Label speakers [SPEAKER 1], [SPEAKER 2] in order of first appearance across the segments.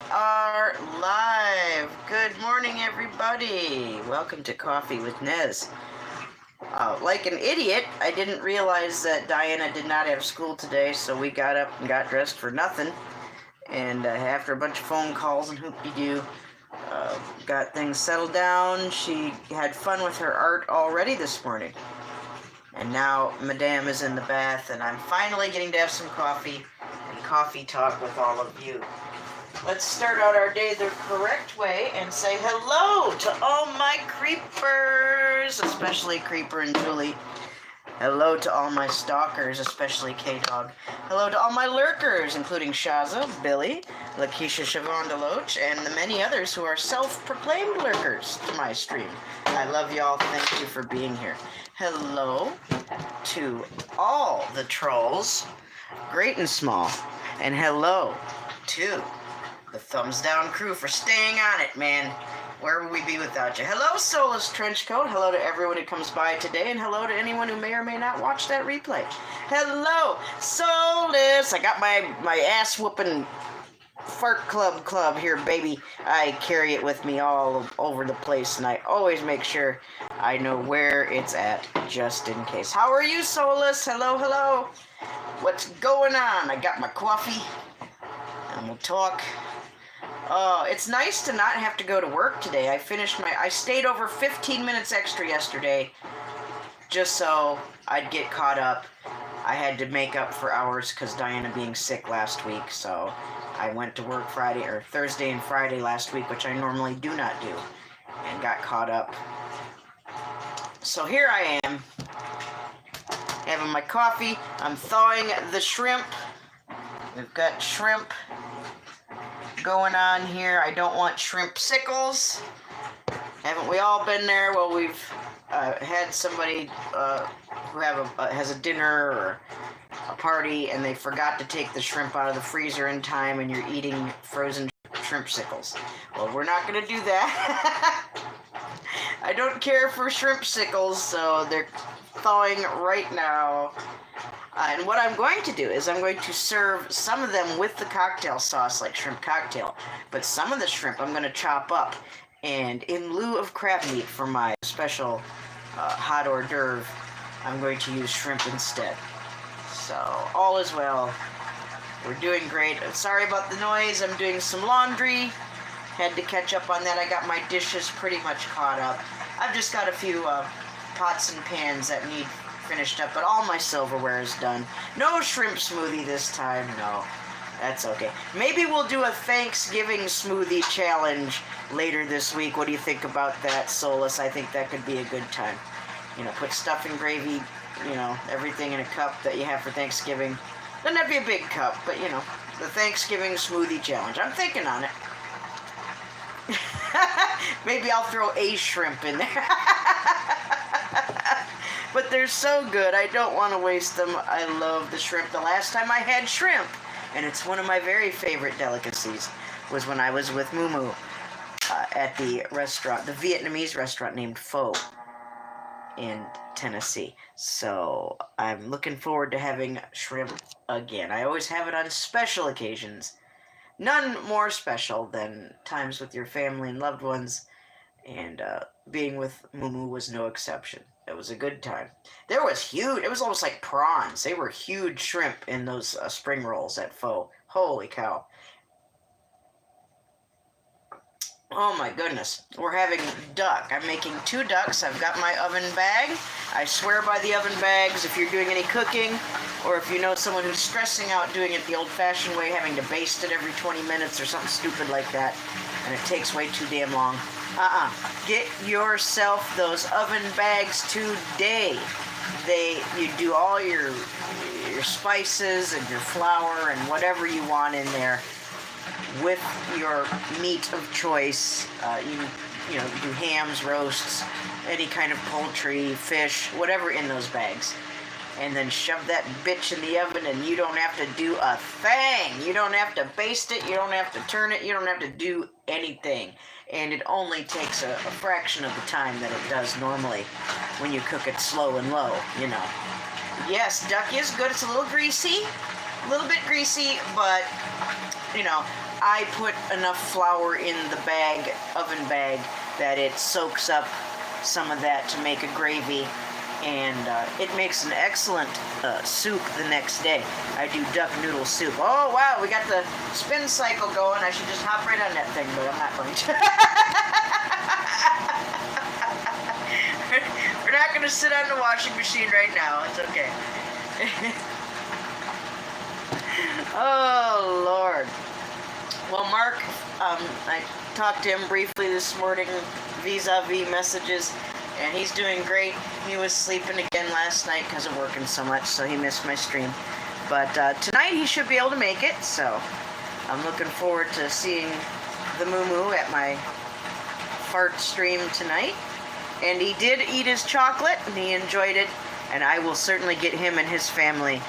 [SPEAKER 1] Are live. Good morning, everybody. Welcome to Cawffee with Nez. Like an idiot, I didn't realize that Diana did not have school today, so we got up and got dressed for nothing. And after a bunch of phone calls and hoop-de-doo, got things settled down. She had fun with her art already this morning. And now Madame is in the bath, and I'm finally getting to have some coffee and coffee talk with all of you. Let's start out our day the correct way and say hello to all my creepers, especially Creeper and Julie. Hello to all my stalkers, especially K-Dog. Hello to all my lurkers, including Shaza, Billy, Lakeisha Siobhan DeLoach, and the many others who are self-proclaimed lurkers to my stream. I love y'all. Thank you for being here. Hello to all the trolls, great and small. And hello to the thumbs down crew for staying on it, man. Where would we be without you? Hello, Soulless Trenchcoat. Hello to everyone who comes by today, and hello to anyone who may or may not watch that replay. Hello, Soulless. I got my ass whooping fart club here, baby. I carry it with me all over the place, and I always make sure I know where it's at, just in case. How are you, Soulless? Hello. What's going on? I got my coffee, and we'll talk. It's nice to not have to go to work today. I stayed over 15 minutes extra yesterday just so I'd get caught up. I had to make up for hours because Diana being sick last week, so I went to work Thursday and Friday last week, which I normally do not do, and got caught up. So here I am, having my coffee. I'm thawing the shrimp. We've got shrimp going on here. I don't want shrimp sickles. Haven't we all been there? Well, we've had somebody who has a dinner or a party, and they forgot to take the shrimp out of the freezer in time, and you're eating frozen shrimp sickles. Well, we're not going to do that. I don't care for shrimp sickles, so they're thawing right now. And what I'm going to do is I'm going to serve some of them with the cocktail sauce, like shrimp cocktail. But some of the shrimp I'm going to chop up. And in lieu of crab meat for my special hot hors d'oeuvre, I'm going to use shrimp instead. So, all is well. We're doing great. Sorry about the noise. I'm doing some laundry. Had to catch up on that. I got my dishes pretty much caught up. I've just got a few pots and pans that need finished up, but all my silverware is done. No shrimp smoothie this time. No, that's okay. Maybe we'll do a Thanksgiving smoothie challenge later this week. What do you think about that, Soulless? I think that could be a good time. Put stuffing, gravy, everything in a cup that you have for Thanksgiving. Doesn't have to be a big cup, but the Thanksgiving smoothie challenge. I'm thinking on it. Maybe I'll throw a shrimp in there. But they're so good, I don't want to waste them. I love the shrimp. The last time I had shrimp, and it's one of my very favorite delicacies, was when I was with Moo at the restaurant, the Vietnamese restaurant named Pho in Tennessee. So I'm looking forward to having shrimp again. I always have it on special occasions. None more special than times with your family and loved ones, and being with Moo was no exception. It was a good time. There was huge, it was almost like prawns. They were huge shrimp in those spring rolls at Pho. Holy cow. Oh my goodness. We're having duck. I'm making 2 ducks. I've got my oven bag. I swear by the oven bags. If you're doing any cooking, or if you know someone who's stressing out doing it the old-fashioned way, having to baste it every 20 minutes or something stupid like that, and it takes way too damn long. Get yourself those oven bags today. You do all your spices and your flour and whatever you want in there with your meat of choice. You do hams, roasts, any kind of poultry, fish, whatever in those bags. And then shove that bitch in the oven, and you don't have to do a thing. You don't have to baste it. You don't have to turn it. You don't have to do anything. And it only takes a fraction of the time that it does normally when you cook it slow and low, Yes, duck is good. It's a little greasy, but, I put enough flour in the bag, oven bag, that it soaks up some of that to make a gravy, and it makes an excellent soup the next day. I do duck noodle soup. Oh wow, we got the spin cycle going. I should just hop right on that thing, but I'm not going to. We're not going to sit on the washing machine right now. It's okay. Oh Lord. Well, Mark, I talked to him briefly this morning, vis-a-vis messages, and he's doing great. He was sleeping again last night because of working so much, so he missed my stream. But tonight he should be able to make it, so I'm looking forward to seeing the moo-moo at my fart stream tonight. And he did eat his chocolate, and he enjoyed it, and I will certainly get him and his family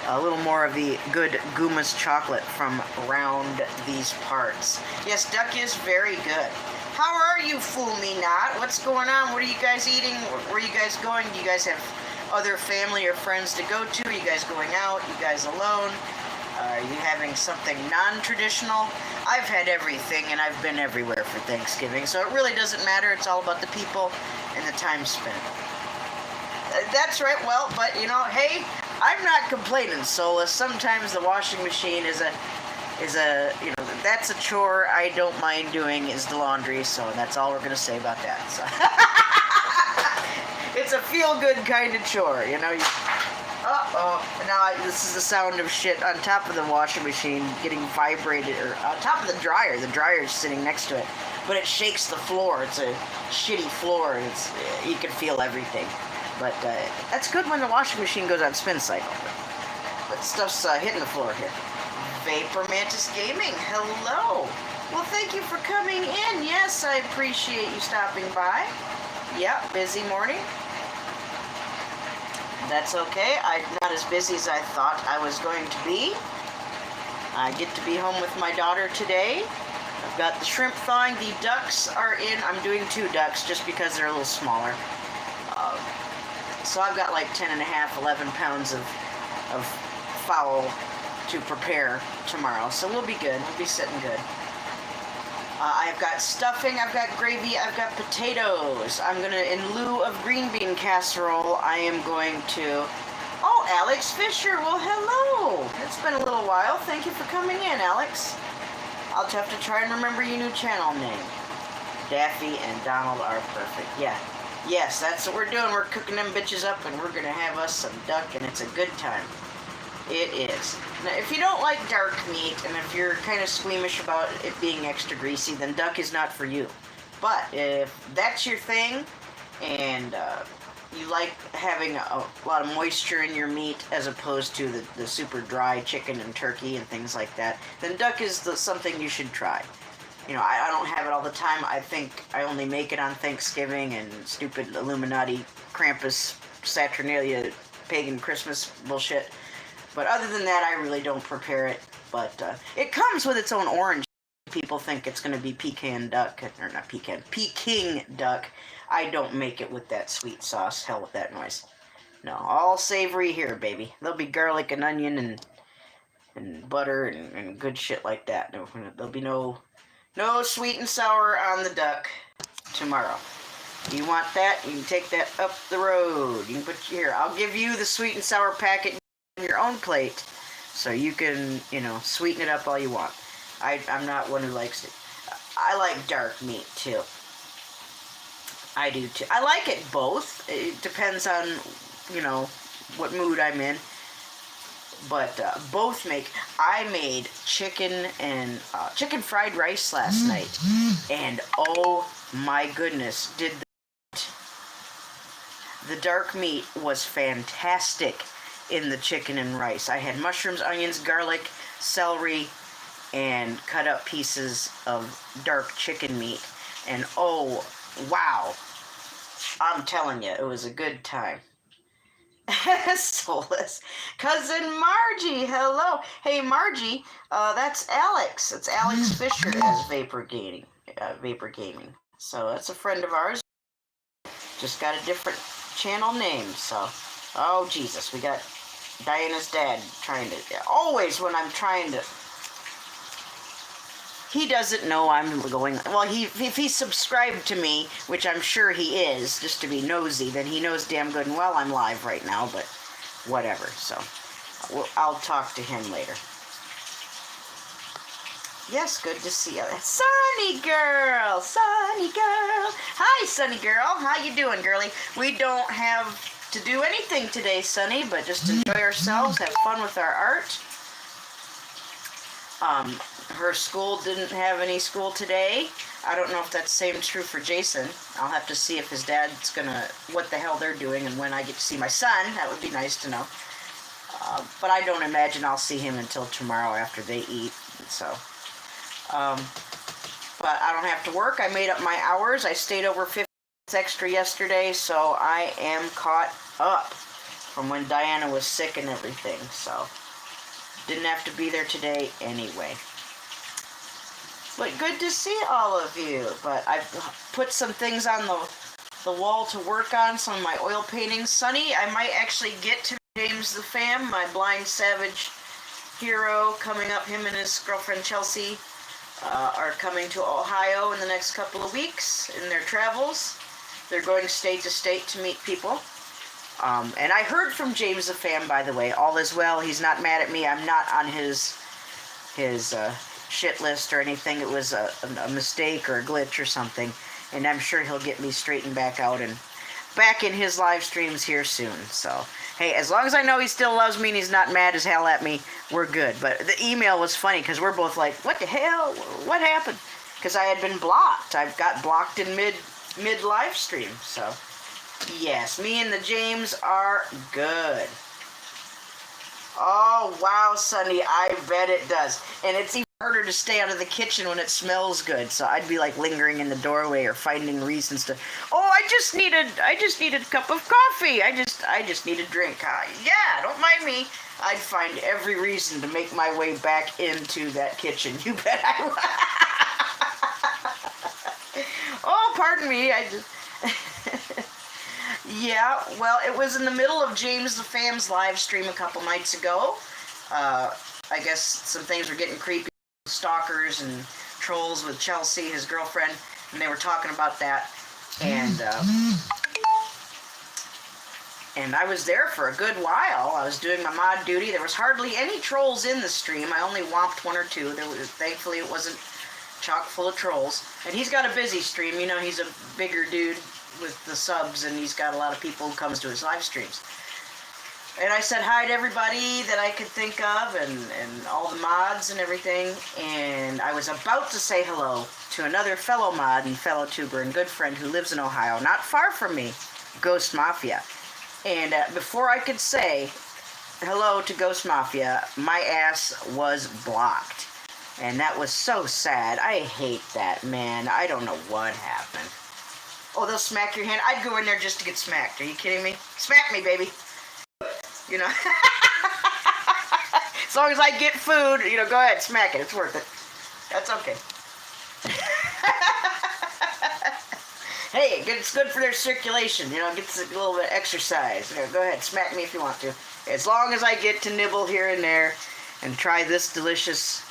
[SPEAKER 1] a little more of the good Gooma's chocolate from around these parts. Yes, duck is very good. How are you, fool me not? What's going on? What are you guys eating? Where are you guys going? Do you guys have other family or friends to go to? Are you guys going out? You guys alone? Are you having something non-traditional? I've had everything, and I've been everywhere for Thanksgiving, so it really doesn't matter. It's all about the people and the time spent. That's right. Well, but you know, hey, I'm not complaining, Solus. Sometimes the washing machine is a you know, that's a chore I don't mind doing, is the laundry, so that's all we're gonna say about that. So it's a feel-good kind of chore, you know. Now this is the sound of shit on top of the washing machine getting vibrated, or on top of the dryer. The dryer's sitting next to it, but it shakes the floor. It's a shitty floor. It's you can feel everything. But that's good when the washing machine goes on spin cycle. But stuff's hitting the floor here. Vapor Mantis Gaming, hello. Well, thank you for coming in. Yes, I appreciate you stopping by. Yep, busy morning. That's okay. I'm not as busy as I thought I was going to be. I get to be home with my daughter today. I've got the shrimp thawing. The ducks are in. I'm doing 2 ducks just because they're a little smaller. So I've got like 10 and a half, 11 pounds of fowl to prepare tomorrow. So we'll be good. We'll be sitting good. I've got stuffing, I've got gravy, I've got potatoes. I'm going to, in lieu of green bean casserole, I am going to... Oh, Alex Fisher. Well, hello. It's been a little while. Thank you for coming in, Alex. I'll have to try and remember your new channel name. Daffy and Donald are perfect. Yeah. Yes, that's what we're doing. We're cooking them bitches up, and we're going to have us some duck, and it's a good time. It is. Now, if you don't like dark meat, and if you're kind of squeamish about it being extra greasy, then duck is not for you. But if that's your thing, and you like having a lot of moisture in your meat as opposed to the super dry chicken and turkey and things like that, then duck is something you should try. You know, I don't have it all the time. I think I only make it on Thanksgiving and stupid Illuminati, Krampus, Saturnalia, pagan Christmas bullshit. But other than that, I really don't prepare it. But it comes with its own orange. People think it's going to be pecan duck, or not pecan, Peking duck. I don't make it with that sweet sauce. Hell with that noise. No, all savory here, baby. There'll be garlic and onion and butter and good shit like that. There'll be no sweet and sour on the duck tomorrow. You want that? You can take that up the road. You can put here. I'll give you the sweet and sour packet on your own plate, so you can, you know, sweeten it up all you want. I'm not one who likes it. I like dark meat too. I do too. I like it both. It depends on, you know, what mood I'm in. But both make. I made chicken and chicken fried rice last night, and oh my goodness, did the dark meat was fantastic in the chicken and rice. I had mushrooms, onions, garlic, celery, and cut up pieces of dark chicken meat, and oh wow, I'm telling you, it was a good time. Soulless. Cousin Margie, hello. Hey Margie, that's Alex. It's Alex Fisher as Vapor Gaming. So that's a friend of ours. Just got a different channel name. So, oh Jesus, we got Diana's dad trying to. Always when I'm trying to He doesn't know I'm going. Well, if he's subscribed to me, which I'm sure he is, just to be nosy, then he knows damn good and well I'm live right now. But whatever. So I'll talk to him later. Yes, good to see you. Sunny girl, Sunny girl. Hi, Sunny girl. How you doing, girlie? We don't have to do anything today, Sunny, but just enjoy ourselves, have fun with our art. Her school didn't have any school today. I don't know if that's the same true for Jason. I'll have to see if his dad's gonna, what the hell they're doing, and when I get to see my son. That would be nice to know. But I don't imagine I'll see him until tomorrow after they eat. So, but I don't have to work. I made up my hours. I stayed over 50 minutes extra yesterday, so I am caught up from when Diana was sick and everything. So, didn't have to be there today anyway. But good to see all of you. But I've put some things on the wall to work on, some of my oil paintings. Sunny, I might actually get to James the Fam, my blind savage hero, coming up. Him and his girlfriend Chelsea are coming to Ohio in the next couple of weeks in their travels. They're going state to state to meet people. And I heard from James the Fam, by the way. All is well. He's not mad at me. I'm not on his shit list or anything. It was a mistake or a glitch or something. And I'm sure he'll get me straightened back out and back in his live streams here soon. So, hey, as long as I know he still loves me and he's not mad as hell at me, we're good. But the email was funny because we're both like, what the hell? What happened? Because I had been blocked. I got blocked in mid live stream. So, yes, me and the James are good. Oh, wow, Sunny, I bet it does. And it's even harder to stay out of the kitchen when it smells good. So I'd be like lingering in the doorway or finding reasons to, oh, I just need a cup of coffee. I just need a drink. Yeah, don't mind me. I'd find every reason to make my way back into that kitchen. You bet I would. Oh, pardon me. Yeah, well, it was in the middle of James the Fam's live stream a couple nights ago. I guess some things were getting creepy. Stalkers and trolls with Chelsea, his girlfriend, and they were talking about that. And I was there for a good while. I was doing my mod duty. There was hardly any trolls in the stream. I only whomped one or two. Thankfully, it wasn't chock full of trolls. And he's got a busy stream. You know, he's a bigger dude with the subs, and he's got a lot of people who comes to his live streams. And I said hi to everybody that I could think of, and all the mods and everything. And I was about to say hello to another fellow mod and fellow tuber and good friend who lives in Ohio, not far from me, Ghost Mafia. And before I could say hello to Ghost Mafia, my ass was blocked. And that was so sad. I hate that, man. I don't know what happened. Oh, they'll smack your hand. I'd go in there just to get smacked. Are you kidding me? Smack me, baby. You know. As long as I get food, you know, go ahead, smack it. It's worth it. That's okay. Hey, it's good for their circulation. You know, it gets a little bit of exercise. You know, go ahead, smack me if you want to. As long as I get to nibble here and there and try this delicious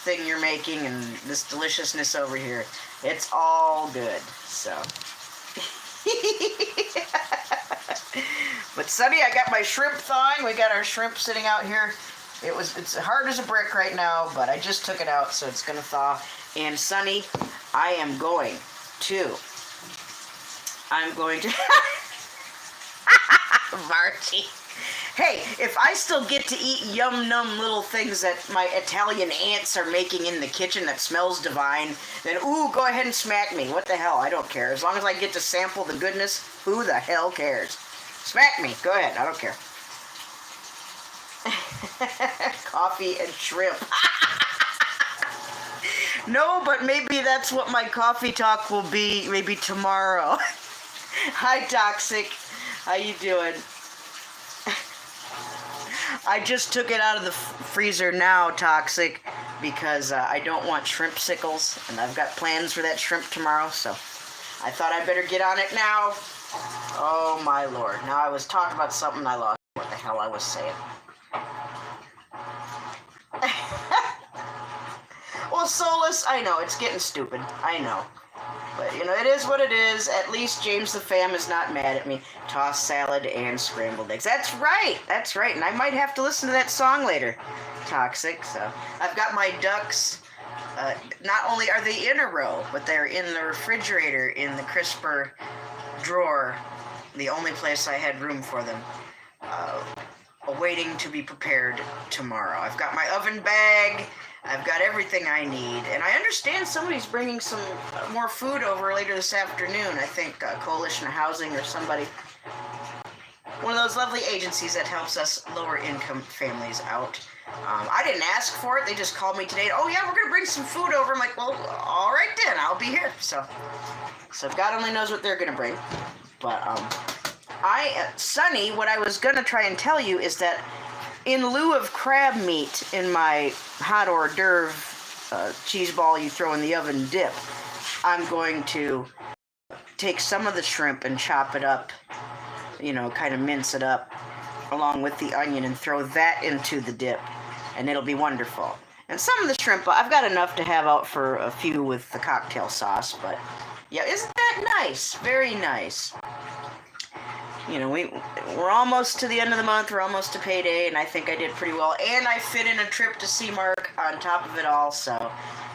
[SPEAKER 1] thing you're making and this deliciousness over here, it's all good. So. But Sunny, I got my shrimp thawing. We got our shrimp sitting out here. It's hard as a brick right now, but I just took it out, so it's gonna thaw. And Sunny, I'm going to Marty. Hey, if I still get to eat yum-num little things that my Italian aunts are making in the kitchen that smells divine, then, ooh, go ahead and smack me. What the hell? I don't care. As long as I get to sample the goodness, who the hell cares? Smack me. Go ahead. I don't care. Coffee and shrimp. No, but maybe that's what my coffee talk will be maybe tomorrow. Hi, Toxic. How you doing? I just took it out of the freezer now, Toxic, because I don't want shrimp sickles, and I've got plans for that shrimp tomorrow, so I thought I'd better get on it now. Oh, my Lord. Now, I was talking about something I lost what the hell I was saying. Well, full of solace. I know, it's getting stupid. I know. But, you know, it is what it is. At least James the Fam is not mad at me. Tossed salad and scrambled eggs. That's right. That's right. And I might have to listen to that song later. Toxic. So I've got my ducks. Not only are they in a row, but they're in the refrigerator in the crisper drawer. The only place I had room for them. Awaiting to be prepared tomorrow. I've got my oven bag. I've got everything I need. And I understand somebody's bringing some more food over later this afternoon. I think Coalition Housing or somebody. One of those lovely agencies that helps us lower income families out. I didn't ask for it. They just called me today. Oh, yeah, we're going to bring some food over. I'm like, well, all right then. I'll be here. So God only knows what they're going to bring. But, Sonny, what I was going to try and tell you is that in lieu of crab meat in my hot hors d'oeuvre cheese ball you throw in the oven dip, I'm going to take some of the shrimp and chop it up, you know, kind of mince it up along with the onion and throw that into the dip, and it'll be wonderful. And some of the shrimp, I've got enough to have out for a few with the cocktail sauce, but yeah, isn't that nice? Very nice. You know, we're almost to the end of the month. We're almost to payday, and I think I did pretty well. And I fit in a trip to see Mark on top of it all, so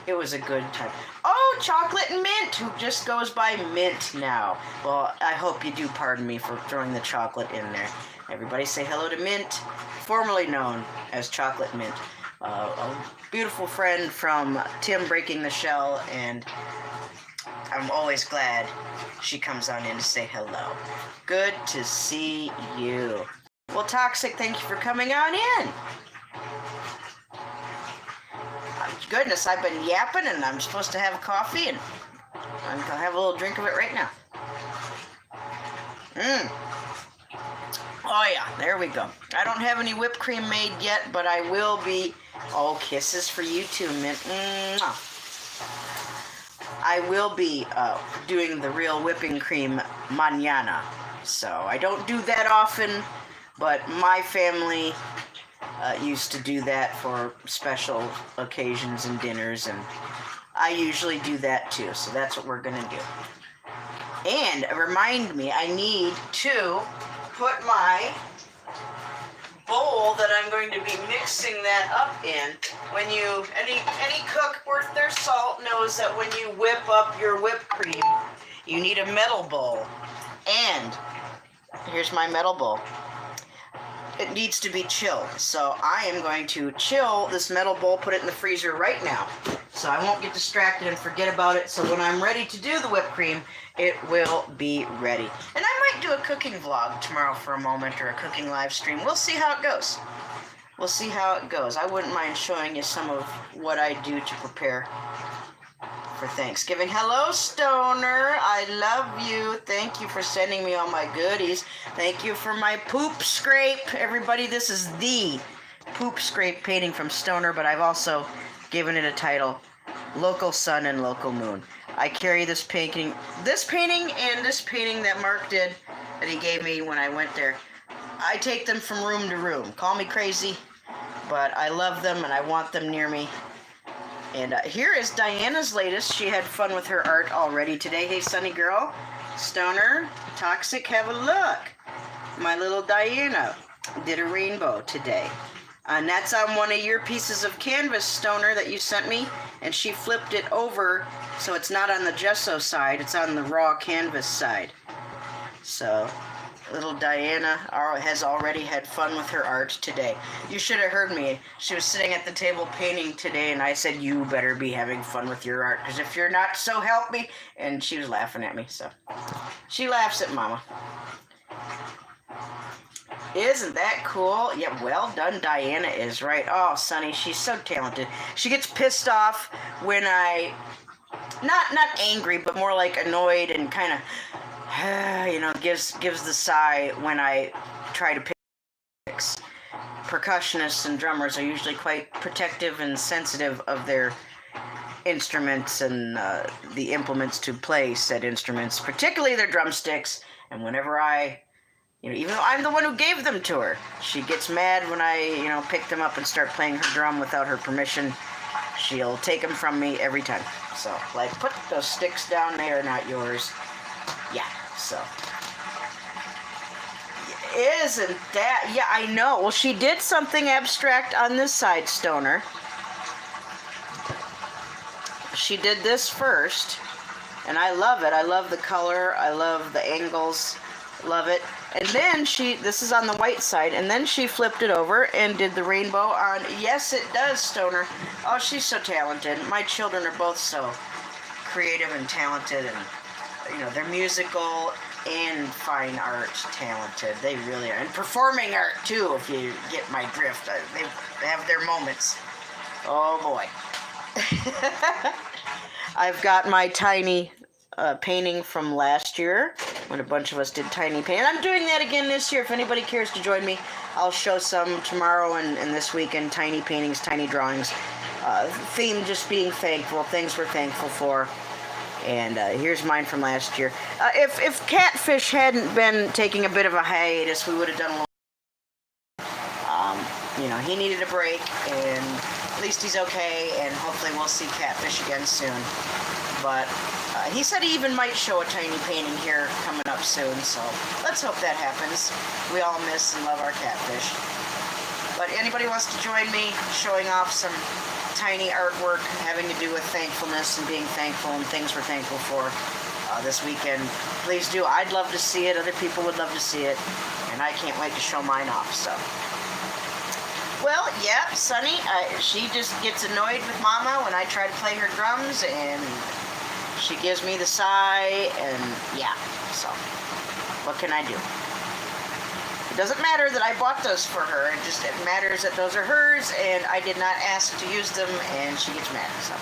[SPEAKER 1] it was a good time. Oh, Chocolate and Mint, who just goes by Mint now. Well, I hope you do pardon me for throwing the chocolate in there. Everybody say hello to Mint, formerly known as Chocolate Mint. A beautiful friend from Tim Breaking the Shell, and I'm always glad she comes on in to say hello. Good to see you. Well, Toxic, thank you for coming on in. Goodness, I've been yapping, and I'm supposed to have coffee, and I'm going to have a little drink of it right now. Oh, yeah, there we go. I don't have any whipped cream made yet, but I will be. Oh, kisses for you too, Mint. I will be doing the real whipping cream mañana. So I don't do that often, but my family used to do that for special occasions and dinners, and I usually do that too. So that's what we're going to do. And remind me, I need to put my bowl that I'm going to be mixing that up in. When you, any cook worth their salt knows that when you whip up your whipped cream, you need a metal bowl. And here's my metal bowl. It needs to be chilled. So I am going to chill this metal bowl, put it in the freezer right now. So I won't get distracted and forget about it. So when I'm ready to do the whipped cream, it will be ready. And I might do a cooking vlog tomorrow for a moment, or a cooking live stream. We'll see how it goes. We'll see how it goes. I wouldn't mind showing you some of what I do to prepare for Thanksgiving. Hello, Stoner. I love you. Thank you for sending me all my goodies. Thank you for my poop scrape. Everybody, this is the poop scrape painting from Stoner, but I've also given it a title, Local Sun and Local Moon. I carry this painting and this painting that Mark did, that he gave me when I went there. I take them from room to room. Call me crazy, but I love them and I want them near me. And here is Diana's latest. She had fun with her art already today. Hey, Sunny Girl, Stoner, Toxic, have a look. My little Diana did a rainbow today. And that's on one of your pieces of canvas, Stoner, that you sent me. And she flipped it over so it's not on the gesso side, it's on the raw canvas side. So little Diana has already had fun with her art today. You should have heard me. She was sitting at the table painting today, and I said, you better be having fun with your art, because if you're not, so help me. And she was laughing at me, so she laughs at Mama. Isn't that cool? Yeah, well done, Diana is right. Oh, Sonny, she's so talented. She gets pissed off when I, not angry, but more like annoyed and kind of, you know, gives the sigh when I try to pick. Percussionists and drummers are usually quite protective and sensitive of their instruments and the implements to play said instruments, particularly their drumsticks. And whenever I, you know, even though I'm the one who gave them to her, she gets mad when I, you know, pick them up and start playing her drum without her permission. she'll take them from me every time. So, like, put those sticks down, they are not yours. Yeah, so. Isn't that? Yeah, I know. Well, she did something abstract on this side, Stoner. She did this first, and I love it. I love the color. I love the angles. Love it. And then this is on the white side, and then she flipped it over and did the rainbow on. Yes, it does, Stoner. Oh, she's so talented. My children are both so creative and talented, and, you know, they're musical and fine art talented. They really are. And performing art, too, if you get my drift. They have their moments. Oh, boy. I've got my tiny painting from last year when a bunch of us did tiny painting. I'm doing that again this year. If anybody cares to join me, I'll show some tomorrow and this weekend. Tiny paintings, tiny drawings. Theme just being thankful. Things we're thankful for. And here's mine from last year. If Catfish hadn't been taking a bit of a hiatus, we would have done a little. You know, he needed a break, and at least he's okay, and hopefully we'll see Catfish again soon. But he said he even might show a tiny painting here coming up soon, so let's hope that happens. We all miss and love our Catfish. But anybody wants to join me showing off some tiny artwork having to do with thankfulness and being thankful and things we're thankful for this weekend, please do. I'd love to see it. Other people would love to see it. And I can't wait to show mine off, so. Well, yeah, Sunny, she just gets annoyed with Mama when I try to play her drums, and she gives me the sigh, and yeah, so what can I do? It doesn't matter that I bought those for her. It matters that those are hers, and I did not ask to use them, and she gets mad, so.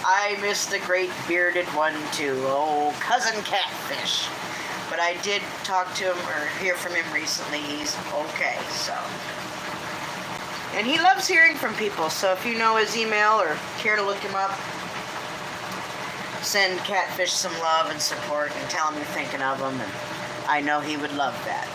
[SPEAKER 1] I miss the great bearded one, too. Oh, Cousin Catfish. But I did talk to him, or hear from him recently. He's okay, so. And he loves hearing from people, so if you know his email or care to look him up, send Catfish some love and support and tell him you're thinking of him, and I know he would love that.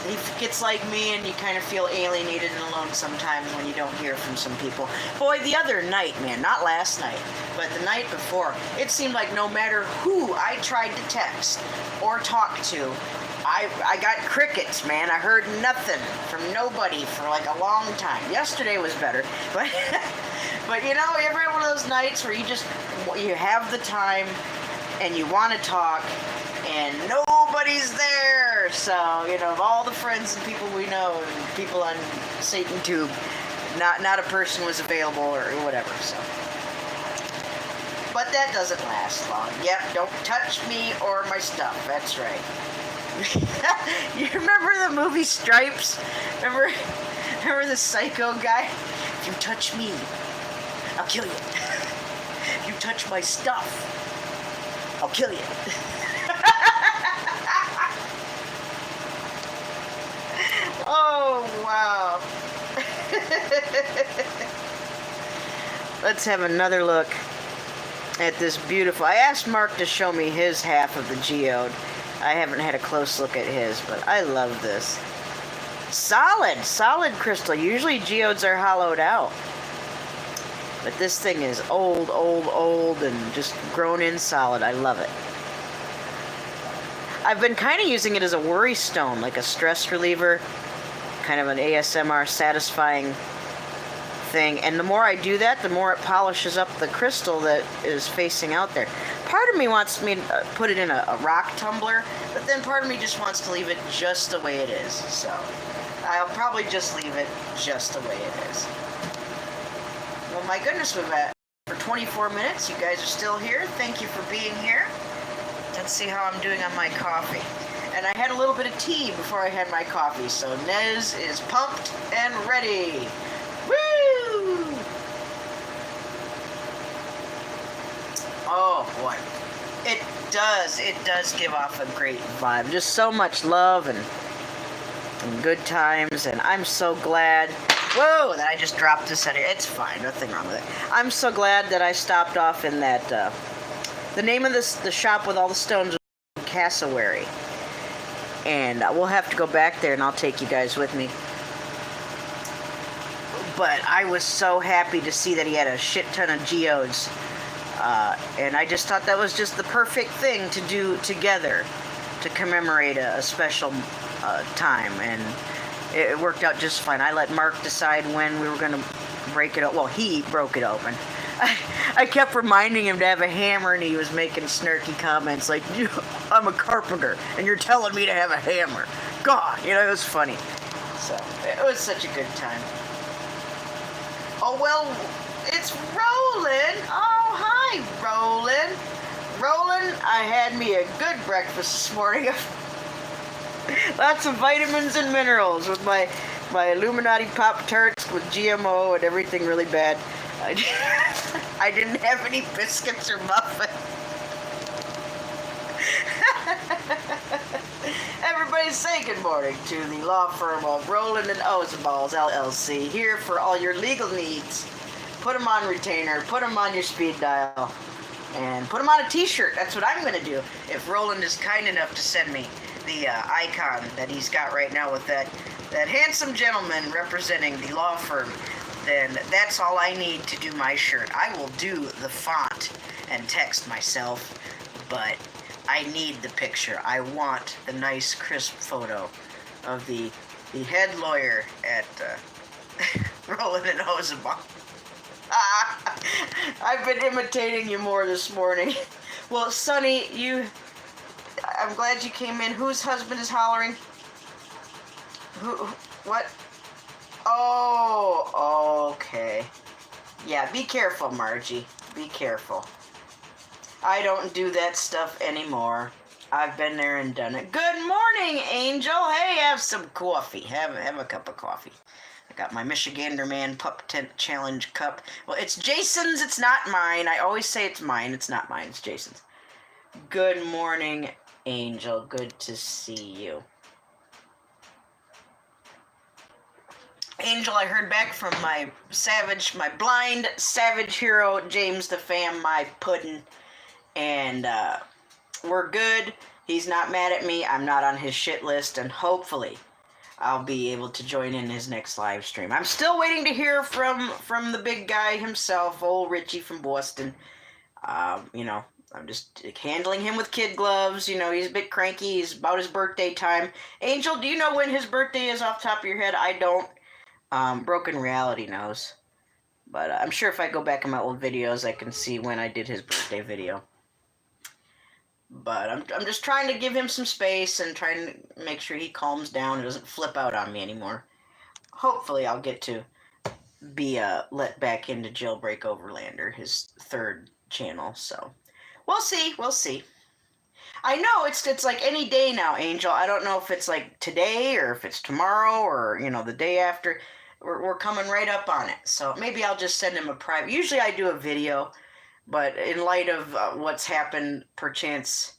[SPEAKER 1] He gets like me, and you kind of feel alienated and alone sometimes when you don't hear from some people. Boy, the other night, man, not last night, but the night before, it seemed like no matter who I tried to text or talk to, I got crickets, man. I heard nothing from nobody for like a long time. Yesterday was better, but but you know, every one of those nights where you have the time and you want to talk and nobody's there. So, you know, of all the friends and people we know and people on Satan Tube, not a person was available or whatever, so. But that doesn't last long. Yep, don't touch me or my stuff. That's right. You remember the movie Stripes? Remember the psycho guy? If you touch me, I'll kill you. If you touch my stuff, I'll kill you. Oh, wow. Let's have another look at this beautiful. I asked Mark to show me his half of the geode. I haven't had a close look at his, but I love this. Solid crystal. Usually geodes are hollowed out. But this thing is old, and just grown in solid. I love it. I've been kind of using it as a worry stone, like a stress reliever, kind of an ASMR satisfying thing. And the more I do that, the more it polishes up the crystal that is facing out there. Part of me wants me to put it in a rock tumbler, but then part of me just wants to leave it just the way it is. So I'll probably just leave it just the way it is. Well, my goodness, we've had for 24 minutes. You guys are still here. Thank you for being here. Let's see how I'm doing on my coffee. And I had a little bit of tea before I had my coffee, so Nez is pumped and ready. Woo! Oh boy, it does give off a great vibe. Just so much love and good times, and I'm so glad. Whoa, that I just dropped this at it. It's fine, nothing wrong with it. I'm so glad that I stopped off in that. The name of the shop with all the stones was Cassowary. And we'll have to go back there, and I'll take you guys with me. But I was so happy to see that he had a shit ton of geodes. And I just thought that was just the perfect thing to do together to commemorate a special time. And it worked out just fine. I let Mark decide when we were going to break it up. Well, he broke it open. I kept reminding him to have a hammer, and he was making snarky comments like, I'm a carpenter, and you're telling me to have a hammer. God, it was funny. So, it was such a good time. Oh, well, it's Roland. Oh, hi, Roland. Roland, I had me a good breakfast this morning. Lots of vitamins and minerals with my Illuminati Pop-Tarts with GMO and everything really bad. I didn't have any biscuits or muffins. Everybody say good morning to the law firm of Roland and Ozaballs, LLC, here for all your legal needs. Put them on retainer, put them on your speed dial, and put them on a t-shirt. That's what I'm going to do. If Roland is kind enough to send me the icon that he's got right now with that handsome gentleman representing the law firm, then that's all I need to do my shirt. I will do the font and text myself, but I need the picture. I want the nice, crisp photo of the head lawyer at Roland and Ozaballs. I've been imitating you more this morning. Well, Sonny, I'm glad you came in. Whose husband is hollering? What? Oh, okay. Yeah, be careful, Margie. Be careful. I don't do that stuff anymore. I've been there and done it. Good morning, Angel. Hey, have some coffee. Have a cup of coffee. I got my Michigander Man Pup Tent Challenge cup. Well, it's Jason's. It's not mine. I always say it's mine. It's not mine. It's Jason's. Good morning, Angel. Good to see you. Angel, I heard back from my blind savage hero, James the Fam, my puddin', and we're good. He's not mad at me. I'm not on his shit list, and hopefully I'll be able to join in his next live stream. I'm still waiting to hear from the big guy himself, old Richie from Boston. I'm just handling him with kid gloves. He's a bit cranky. He's about his birthday time. Angel, do you know when his birthday is off the top of your head? I don't. Broken Reality knows. But I'm sure if I go back in my old videos, I can see when I did his birthday video. But I'm just trying to give him some space and trying to make sure he calms down and doesn't flip out on me anymore. Hopefully I'll get to be let back into Jailbreak Overlander, his third channel. So we'll see. I know it's like any day now, Angel. I don't know if it's like today or if it's tomorrow or the day after. We're coming right up on it. So maybe I'll just send him a private. Usually I do a video, but in light of what's happened, perchance,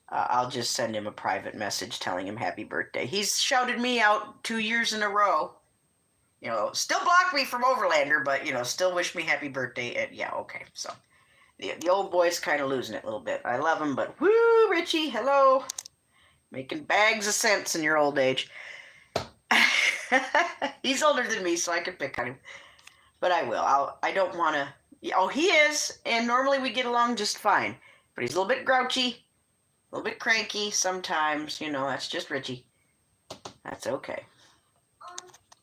[SPEAKER 1] I'll just send him a private message telling him happy birthday. He's shouted me out 2 years in a row. Still blocked me from Overlander, but, still wish me happy birthday. And yeah, okay. So the old boy's kind of losing it a little bit. I love him, but woo, Richie, hello. Making bags of sense in your old age. He's older than me, so I can pick on him. But I will. I don't want to. Oh, he is, and normally we get along just fine. But he's a little bit grouchy, a little bit cranky sometimes. That's just Richie. That's okay.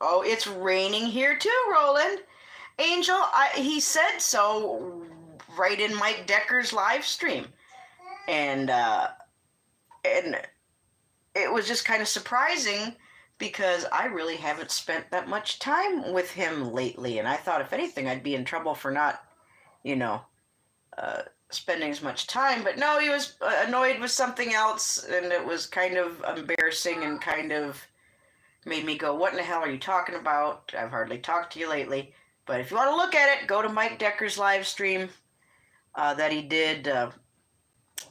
[SPEAKER 1] Oh, it's raining here too, Roland. Angel, he said so right in Mike Decker's live stream. And it was just kind of surprising because I really haven't spent that much time with him lately. And I thought, if anything, I'd be in trouble for not, spending as much time. But no, he was annoyed with something else, and it was kind of embarrassing and kind of made me go, what in the hell are you talking about? I've hardly talked to you lately. But if you want to look at it, go to Mike Decker's live stream that he did.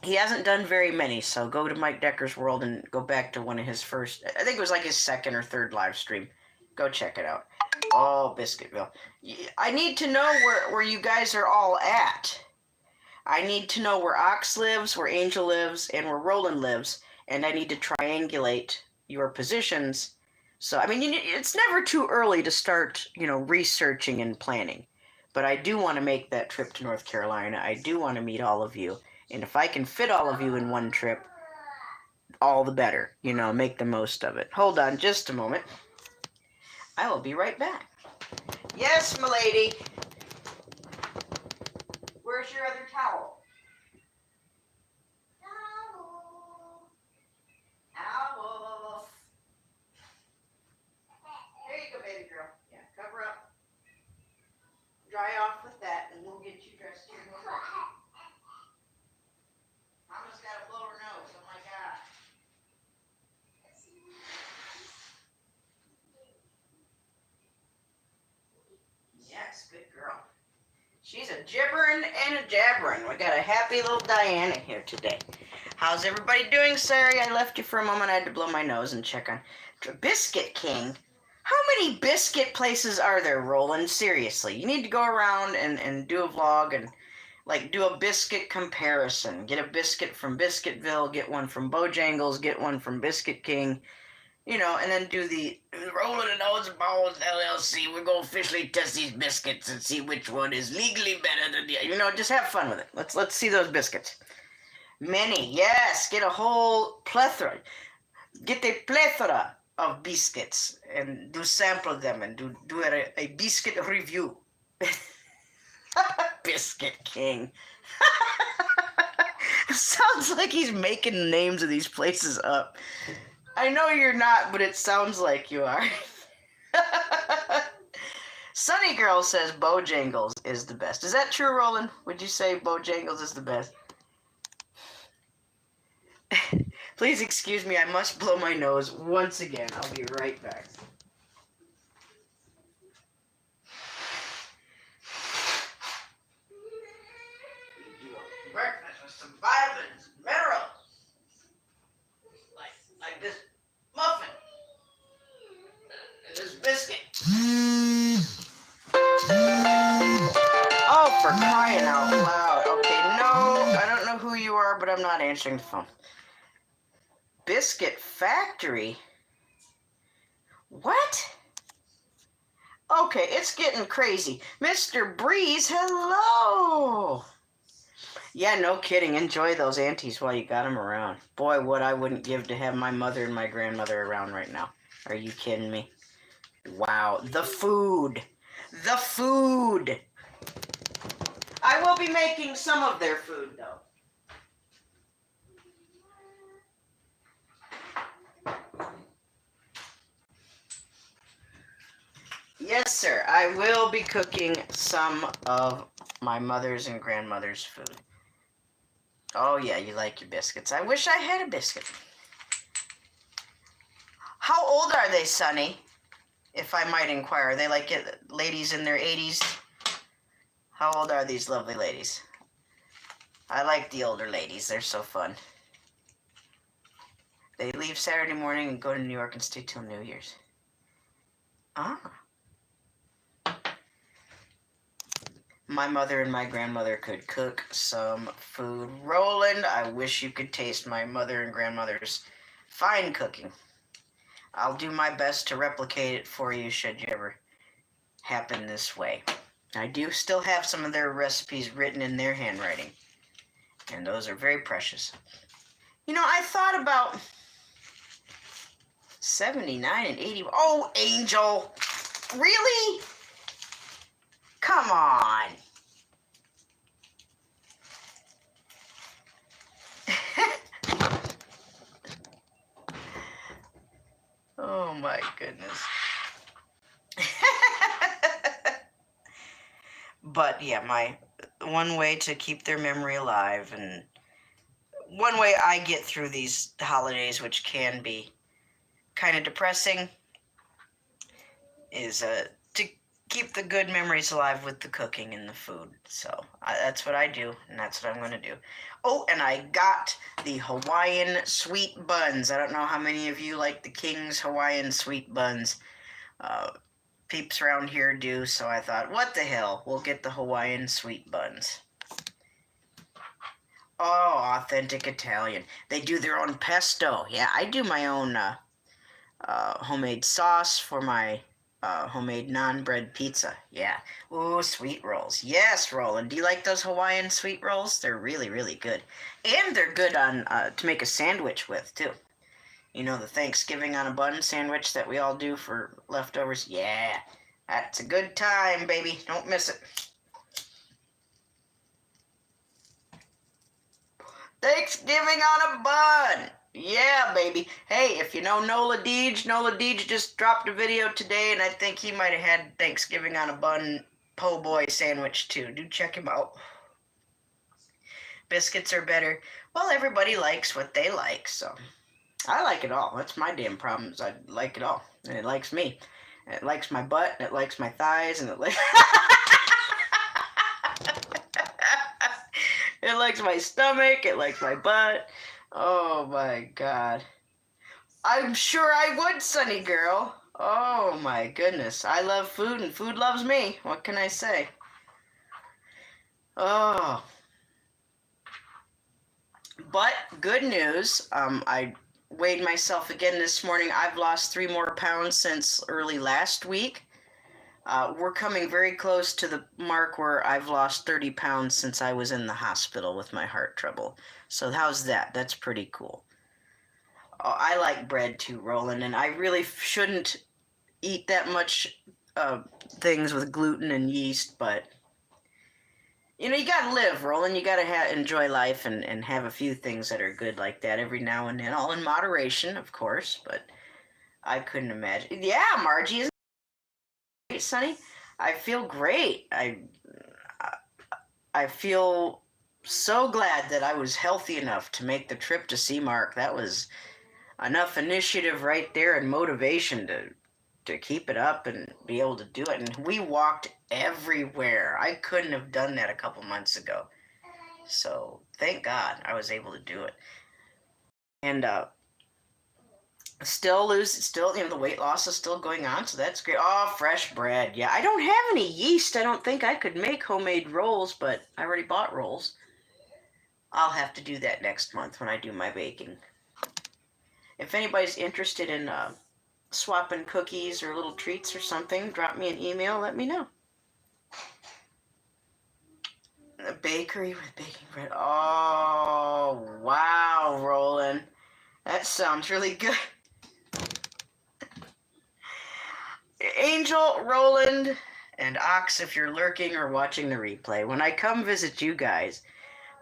[SPEAKER 1] He hasn't done very many, so go to Mike Decker's World and go back to one of his first, I think it was like his second or third live stream. Go check it out. Oh, Biscuitville. I need to know where you guys are all at. I need to know where Ox lives, where Angel lives, and where Roland lives, and I need to triangulate your positions So, I mean, it's never too early to start, researching and planning. But I do want to make that trip to North Carolina. I do want to meet all of you. And if I can fit all of you in one trip, all the better. Make the most of it. Hold on just a moment. I will be right back. Yes, milady. Where's your other towel? Owl. There you go, baby girl. Yeah, cover up. Dry off with that, and we'll get you dressed here. Mama's got to blow her nose. Oh, my God. Yes, good girl. She's a gibbering and a jabbering. We got a happy little Diana here today. How's everybody doing? Sorry, I left you for a moment. I had to blow my nose and check on Biscuit King. How many biscuit places are there, Roland? Seriously, you need to go around and do a vlog and do a biscuit comparison. Get a biscuit from Biscuitville, get one from Bojangles, get one from Biscuit King. And then do the Rolling and Oats and Balls LLC. We're going to officially test these biscuits and see which one is legally better than the. Just have fun with it. Let's see those biscuits. Many, yes. Get a whole plethora. Get a plethora of biscuits and do sample them and do a biscuit review. Biscuit King. Sounds like he's making the names of these places up. I know you're not, but it sounds like you are. Sunny Girl says Bojangles is the best. Is that true, Roland? Would you say Bojangles is the best? Please excuse me, I must blow my nose once again. I'll be right back. Breakfast with some vitamins, minerals. Like this muffin. And this biscuit. Oh, for crying out loud. Okay, no, I don't know who you are, but I'm not answering the phone. Biscuit Factory? What? Okay, it's getting crazy. Mr. Breeze, hello! Yeah, no kidding. Enjoy those aunties while you got them around. Boy, what I wouldn't give to have my mother and my grandmother around right now. Are you kidding me? Wow, the food. The food. I will be making some of their food, though. Yes, sir. I will be cooking some of my mother's and grandmother's food. Oh, yeah, you like your biscuits. I wish I had a biscuit. How old are they, Sonny? If I might inquire. Are they ladies in their 80s? How old are these lovely ladies? I like the older ladies. They're so fun. They leave Saturday morning and go to New York and stay till New Year's. Ah. My mother and my grandmother could cook some food. Roland, I wish you could taste my mother and grandmother's fine cooking. I'll do my best to replicate it for you should you ever happen this way. I do still have some of their recipes written in their handwriting, and those are very precious. I thought about 79 and 80. Oh, Angel! Really? Come on. Oh my goodness. But yeah, my one way to keep their memory alive, and one way I get through these holidays, which can be kind of depressing, is to keep the good memories alive with the cooking and the food. So that's what I do, and that's what I'm going to do. Oh, and I got the Hawaiian sweet buns. I don't know how many of you like the King's Hawaiian sweet buns. Peeps around here do, so I thought, what the hell? We'll get the Hawaiian sweet buns. Oh, authentic Italian. They do their own pesto. Yeah, I do my own homemade sauce for my homemade non-bread pizza. Yeah. Ooh, sweet rolls. Yes, Roland. Do you like those Hawaiian sweet rolls? They're really, really good. And they're good on to make a sandwich with, too. You know, the Thanksgiving on a bun sandwich that we all do for leftovers? Yeah. That's a good time, baby. Don't miss it. Thanksgiving on a bun. Yeah, baby. Hey, if you know Nola Deej just dropped a video today, and I think he might have had Thanksgiving on a bun po' boy sandwich too. Do check him out. Biscuits are better. Well, everybody likes what they like, so I like it all. That's my damn problem. Is I like it all, and it likes me. And it likes my butt, and it likes my thighs, and it likes. It likes my stomach. It likes my butt. Oh my God. I'm sure I would, Sunny Girl. Oh my goodness. I love food and food loves me. What can I say? Oh. But good news. I weighed myself again this morning. I've lost 3 more pounds since early last week. We're coming very close to the mark where I've lost 30 pounds since I was in the hospital with my heart trouble. So how's that? That's pretty cool. Oh, I like bread too, Roland, and I really shouldn't eat that much things with gluten and yeast, but you know, you gotta live, Roland. You gotta enjoy life and have a few things that are good like that every now and then, all in moderation, of course, but I couldn't imagine. Yeah, Margie, isn't it great, Sonny? I feel great. I feel so glad that I was healthy enough to make the trip to see Mark. That was enough initiative right there and motivation to keep it up and be able to do it. And we walked everywhere. I couldn't have done that a couple months ago. So thank God I was able to do it. And still, you know, the weight loss is still going on, so that's great. Oh, fresh bread. Yeah, I don't have any yeast. I don't think I could make homemade rolls, but I already bought rolls. I'll have to do that next month when I do my baking. If anybody's interested in swapping cookies or little treats or something, drop me an email, let me know. A bakery with baking bread. Oh, wow, Roland. That sounds really good. Angel, Roland, and Ox, if you're lurking or watching the replay, when I come visit you guys,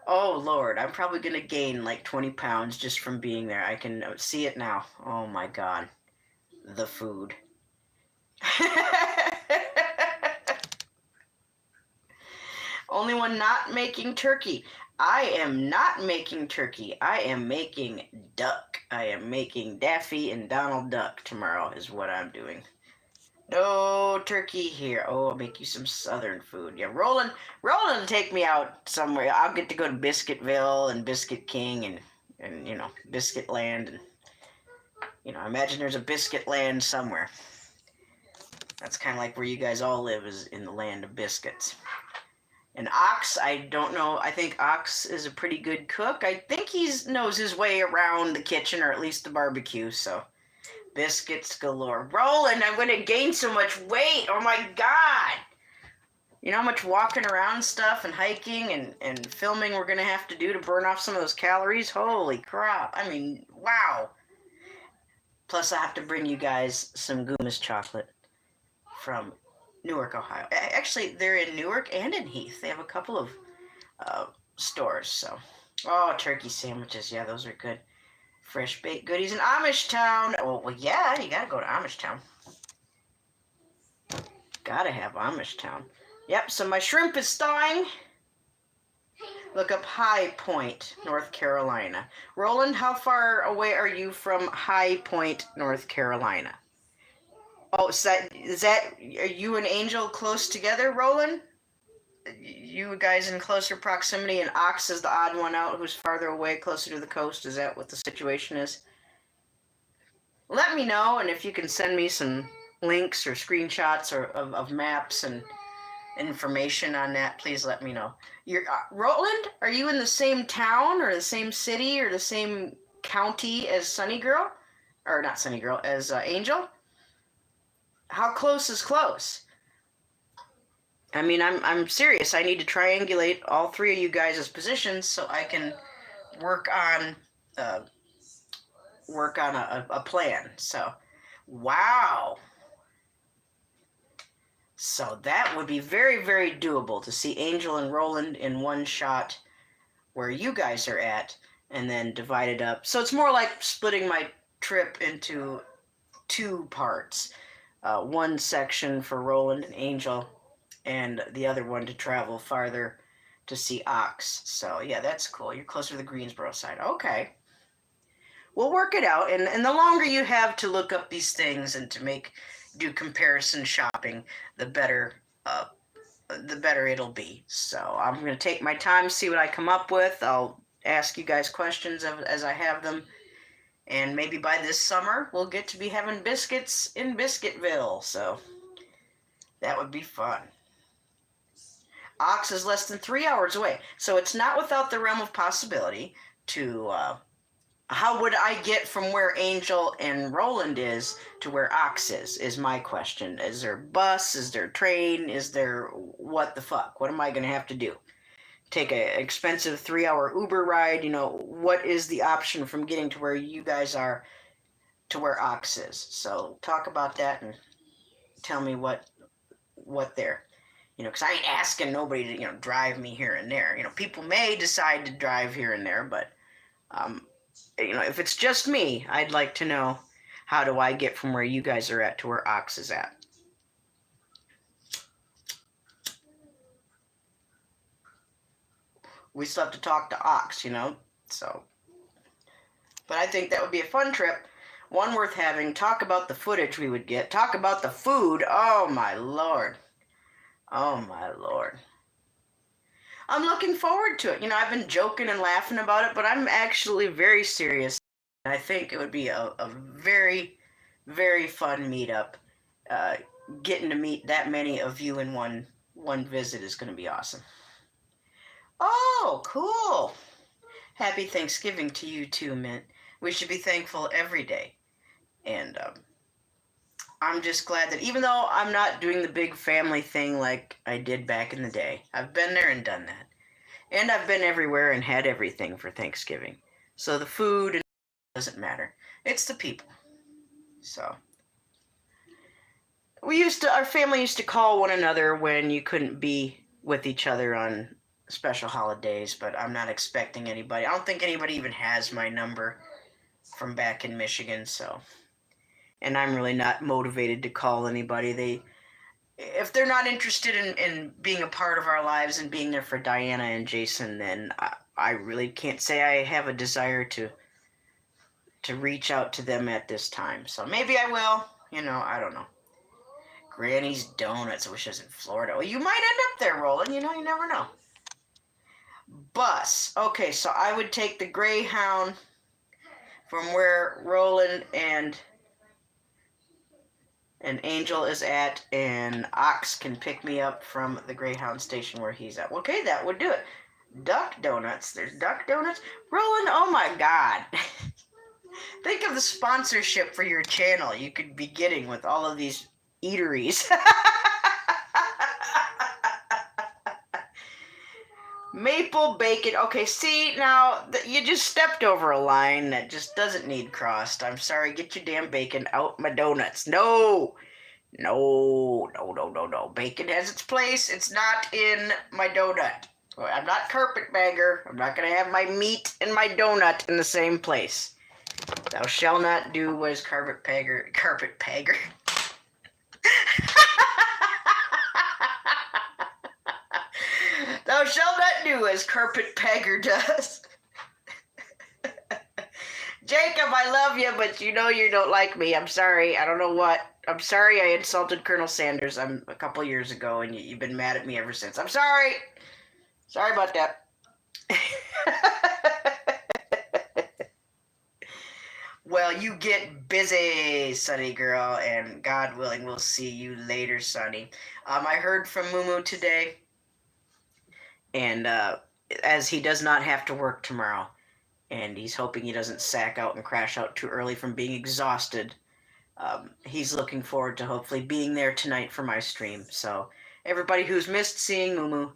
[SPEAKER 1] oh, Lord, I'm probably going to gain like 20 pounds just from being there. I can see it now. Oh, my God. The food. Only one not making turkey. I am not making turkey. I am making duck. I am making Daffy and Donald Duck tomorrow is what I'm doing. No turkey here. Oh, I'll make you some southern food. Yeah, Roland take me out somewhere. I'll get to go to Biscuitville and Biscuit King and you know, Biscuit Land. And, you know, I imagine there's a Biscuit Land somewhere. That's kind of like where you guys all live, is in the land of biscuits. And Ox, I don't know. I think Ox is a pretty good cook. I think he knows his way around the kitchen, or at least the barbecue, so biscuits galore. Roland, I'm going to gain so much weight. Oh, my God. You know how much walking around stuff and hiking and filming we're going to have to do to burn off some of those calories? Holy crap. I mean, wow. Plus, I have to bring you guys some Goomas chocolate from Newark, Ohio. Actually, they're in Newark and in Heath. They have a couple of stores. So, oh, turkey sandwiches. Yeah, those are good. Fresh baked goodies in Amish Town. Oh, well, yeah, you gotta go to Amish Town. Gotta have Amish Town. Yep, so my shrimp is thawing. Look up High Point, North Carolina. Roland, how far away are you from High Point, North Carolina? Oh, is that are you and Angel close together, Roland? You guys in closer proximity, and Ox is the odd one out who's farther away, closer to the coast. Is that what the situation is? Let me know, and if you can send me some links or screenshots of maps and information on that, please let me know. Roland, are you in the same town or the same city or the same county as Sunny Girl? or not Sunny Girl, as Angel. How close is close? I mean, I'm serious. I need to triangulate all three of you guys' positions so I can work on uh, a plan. So, wow. So that would be very, very doable to see Angel and Roland in one shot where you guys are at, and then divide it up. So it's more like splitting my trip into two parts. One section for Roland and Angel, and the other one to travel farther to see Ox. So yeah, that's cool. You're closer to the Greensboro side. Okay. We'll work it out. And the longer you have to look up these things and to do comparison shopping, the better it'll be. So I'm going to take my time, see what I come up with. I'll ask you guys questions as I have them. And maybe by this summer, we'll get to be having biscuits in Biscuitville. So that would be fun. Ox is less than 3 hours away. So it's not without the realm of possibility to... how would I get from where Angel and Roland is to where Ox is my question. Is there a bus? Is there a train? Is there... what the fuck? What am I going to have to do? Take an expensive 3-hour Uber ride? What is the option from getting to where you guys are to where Ox is? So talk about that and tell me what there. Because I ain't asking nobody to, drive me here and there. People may decide to drive here and there, but, if it's just me, I'd like to know, how do I get from where you guys are at to where Ox is at? We still have to talk to Ox, so. But I think that would be a fun trip. One worth having. Talk about the footage we would get. Talk about the food. Oh, my Lord. Oh, my Lord. I'm looking forward to it. I've been joking and laughing about it, but I'm actually very serious. I think it would be a very, very fun meetup. Getting to meet that many of you in one visit is going to be awesome. Oh, cool. Happy Thanksgiving to you too, Mint. We should be thankful every day. And I'm just glad that even though I'm not doing the big family thing like I did back in the day, I've been there and done that. And I've been everywhere and had everything for Thanksgiving. So the food doesn't matter. It's the people. So our family used to call one another when you couldn't be with each other on special holidays, but I'm not expecting anybody. I don't think anybody even has my number from back in Michigan, so. And I'm really not motivated to call anybody. If they're not interested in being a part of our lives and being there for Diana and Jason, then I really can't say I have a desire to reach out to them at this time. So maybe I will. I don't know. Granny's Donuts. I wish I was in Florida. Well, you might end up there, Roland. You never know. Bus. Okay, so I would take the Greyhound from where Roland and Angel is at, and Ox can pick me up from the Greyhound station where he's at. Okay, that would do it. Duck Donuts. There's Duck Donuts. Roland, oh my God. Think of the sponsorship for your channel you could be getting with all of these eateries. Maple bacon. Okay, see, now, you just stepped over a line that just doesn't need crossed. I'm sorry, get your damn bacon out my donuts. No. No. Bacon has its place. It's not in my donut. I'm not carpetbagger. I'm not going to have my meat and my donut in the same place. Thou shalt not do what is carpetbagger. Thou shalt not do as carpetbagger does. Jacob, I love you, but you don't like me. I'm sorry. I don't know what. I'm sorry I insulted Colonel Sanders a couple years ago, and you've been mad at me ever since. I'm sorry. Sorry about that. Well, you get busy, Sunny girl, and God willing, we'll see you later, Sunny. I heard from Mumu today, and as he does not have to work tomorrow, and he's hoping he doesn't sack out and crash out too early from being exhausted. He's looking forward to hopefully being there tonight for my stream. So everybody who's missed seeing Moo,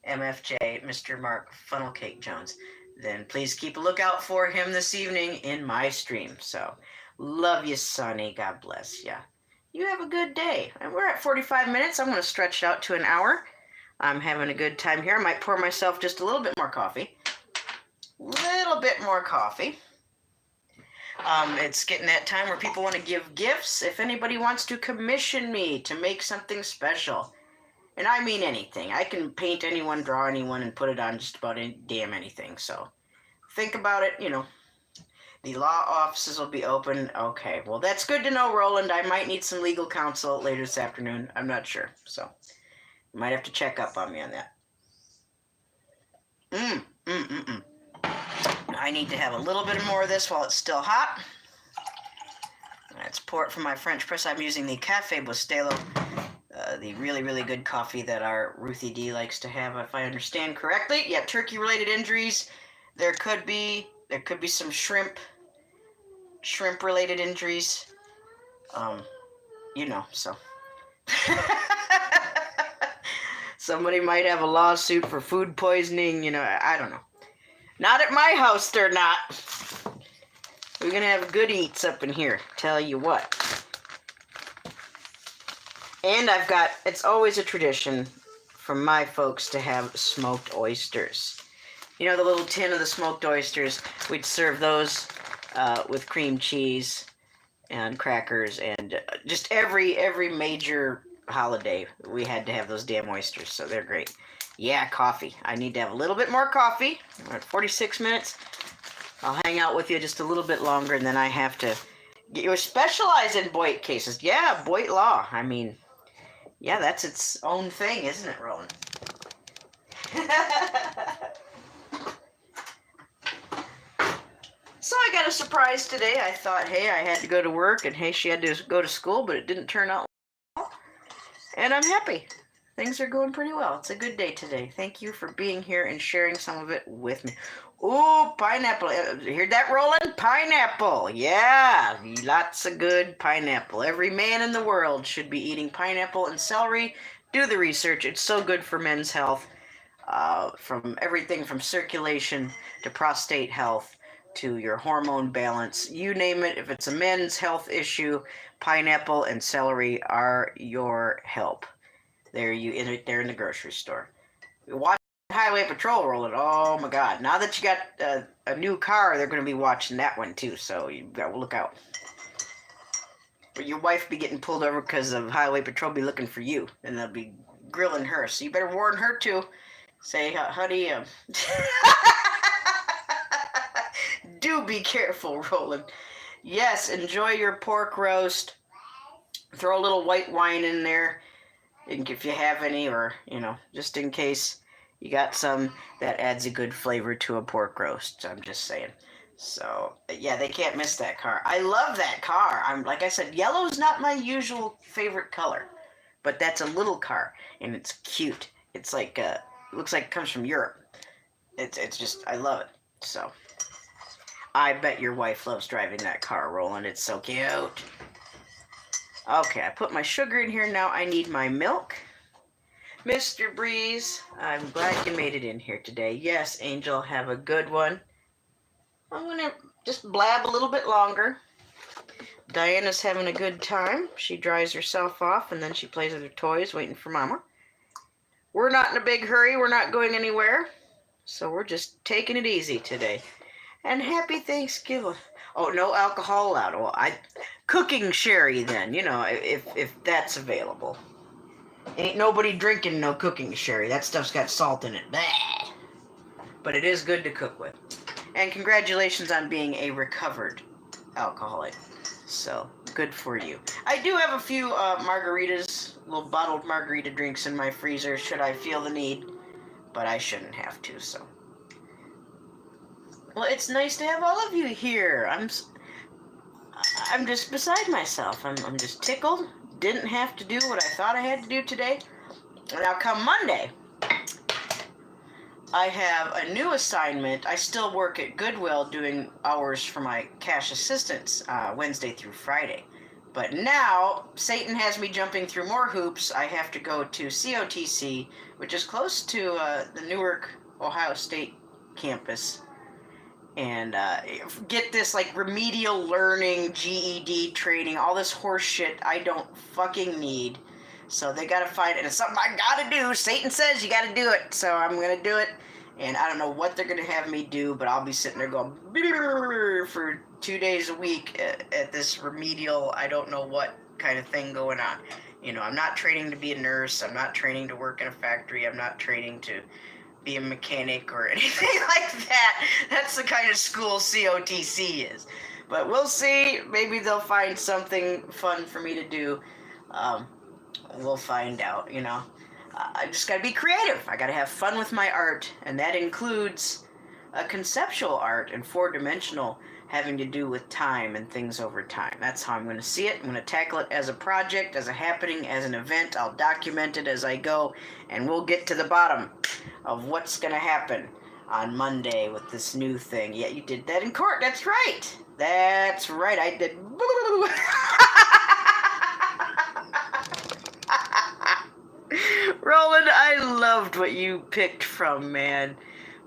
[SPEAKER 1] MFJ, Mr. Mark Funnel Cake Jones, then please keep a lookout for him this evening in my stream. So love you, Sonny. God bless ya. You have a good day. And we're at 45 minutes. I'm going to stretch it out to an hour. I'm having a good time here. I might pour myself just a little bit more coffee. Little bit more coffee. It's getting that time where people want to give gifts. If anybody wants to commission me to make something special, and I mean anything, I can paint anyone, draw anyone, and put it on just about any damn anything. So think about it. The law offices will be open. Okay, well, that's good to know, Roland. I might need some legal counsel later this afternoon. I'm not sure. So you might have to check up on me on that. I need to have a little bit more of this while it's still hot. Let's pour it from my French press. I'm using the Cawffee With Nez, the really, really good coffee that our Ruthie D likes to have, if I understand correctly. Yeah, turkey-related injuries. There could be some shrimp-related injuries. So. Somebody might have a lawsuit for food poisoning, I don't know. Not at my house, they're not. We're going to have good eats up in here, tell you what. And it's always a tradition for my folks to have smoked oysters. The little tin of the smoked oysters, we'd serve those with cream cheese and crackers, and just every major holiday, we had to have those damn oysters, so they're great. Yeah, coffee. I need to have a little bit more coffee. We're at 46 minutes. I'll hang out with you just a little bit longer, and then I have to you specialize in Boyd cases. Yeah, Boyd law. I mean, yeah, that's its own thing, isn't it, Roland? So I got a surprise today. I thought, hey, I had to go to work, and hey, she had to go to school, but it didn't turn out well. And I'm happy. Things are going pretty well. It's a good day today. Thank you for being here and sharing some of it with me. Ooh, pineapple. Hear that, Roland? Pineapple. Yeah, lots of good pineapple. Every man in the world should be eating pineapple and celery. Do the research. It's so good for men's health, from everything from circulation to prostate health to your hormone balance. You name it. If it's a men's health issue, pineapple and celery are your help. They're in the grocery store. Watch Highway Patrol, Roland. Oh my God! Now that you got a new car, they're going to be watching that one too. So you got to look out. Or your wife be getting pulled over because of Highway Patrol be looking for you, and they'll be grilling her. So you better warn her too. Say, honey, do be careful, Roland. Yes, enjoy your pork roast. Throw a little white wine in there, if you have any, or, just in case you got some, that adds a good flavor to a pork roast. I'm just saying. So, yeah, they can't miss that car. I love that car. Like I said, yellow's not my usual favorite color, but that's a little car, and it's cute. It's like, it looks like it comes from Europe. It's just, I love it. So, I bet your wife loves driving that car, Roland. It's so cute. Okay, I put my sugar in here. Now I need my milk. Mr. Breeze, I'm glad you made it in here today. Yes, Angel, have a good one. I'm going to just blab a little bit longer. Diana's having a good time. She dries herself off, and then she plays with her toys, waiting for Mama. We're not in a big hurry. We're not going anywhere. So we're just taking it easy today. And happy Thanksgiving. Oh, no alcohol allowed. Well, cooking sherry then, if that's available. Ain't nobody drinking no cooking sherry. That stuff's got salt in it. Bleh. But it is good to cook with. And congratulations on being a recovered alcoholic. So, good for you. I do have a few margaritas, little bottled margarita drinks in my freezer, should I feel the need. But I shouldn't have to, so. Well, it's nice to have all of you here. I'm just beside myself. I'm just tickled. Didn't have to do what I thought I had to do today. Now, come Monday, I have a new assignment. I still work at Goodwill doing hours for my cash assistants, Wednesday through Friday. But now, Satan has me jumping through more hoops. I have to go to COTC, which is close to the Newark, Ohio State campus, and get this like remedial learning, GED training, all this horse shit I don't fucking need. So they gotta find it, and it's something I gotta do. Satan says you gotta do it, so I'm gonna do it. And I don't know what they're gonna have me do, but I'll be sitting there going for 2 days a week at this remedial, I don't know what kind of thing going on. You know, I'm not training to be a nurse. I'm not training to work in a factory. I'm not training to be a mechanic or anything like that. That's the kind of school COTC is. But we'll see. Maybe they'll find something fun for me to do. We'll find out, you know. I just gotta be creative. I gotta have fun with my art, and that includes a conceptual art and four-dimensional, having to do with time and things over time. That's how I'm gonna see it. I'm gonna tackle it as a project, as a happening, as an event. I'll document it as I go, and we'll get to the bottom of what's gonna happen on Monday with this new thing. Yeah, you did that in court. That's right. That's right. I did. Roland, I loved what you picked from, man.